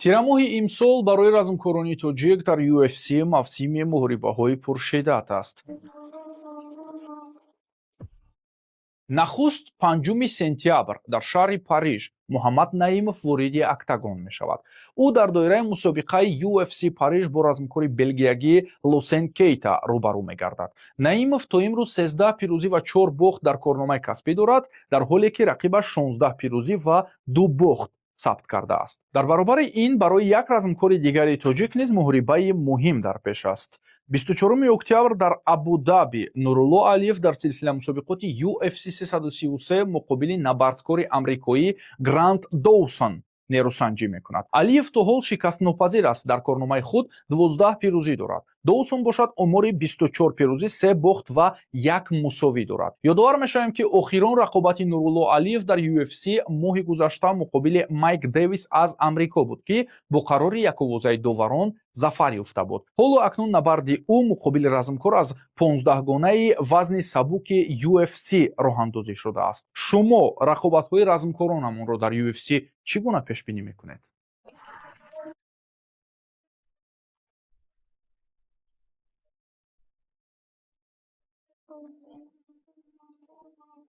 тирамоҳи имсол барои размкоронии тоҷик дар UFC мавсими муҳорибаҳои пуршиддат аст. нахуст 5 сентябр дар шаҳри Париж Муҳаммад Наимов вориди октагон мешавад. Ӯ дар доираи мусобиқаи UFC Париж бо размкори белгиягӣ Лосен Кейта рӯбарӯ мегардад. Наимов то имрӯз 13 пирӯзӣ ва 4 бохт дар корномаи касбӣ дорад, дар ҳоле ки рақибаш 16 пирӯзӣ ва 2 бохт сабт кардааст. Дар баробари ин барои як размкори дигари тоҷик низ муҳорибаи муҳим дар пеш аст. 24 октябр дар Абу-Даби Нурулло Алиев дар силсила мусобиқоти UFC 333 муқобили набардкори амрикоӣ Грант Доусон нерӯсанҷӣ мекунад. Алиев то ҳол шикастнопазир аст. Дар корномаи худ 12 пирӯзӣ дорад. Доусон бошад омори 24 пирӯзӣ, 3 бохт ва 1 мусовӣ дорад. ёдовар мешавем ки охирон рақобати Нурулло Алиев дар UFC моҳи гузашта муқобили Майк Дэвис аз Амрико буд, ки бо қарори яковозаи доварон зафар ёфта буд. ҳоло акнун набарди ӯ муқобили размкор аз 15-гонаи вазни сабуки UFC роҳандозӣ шудааст. шумо рақобатҳои размкоронамонро дар UFC чӣ гуна пешбинӣ мекунед?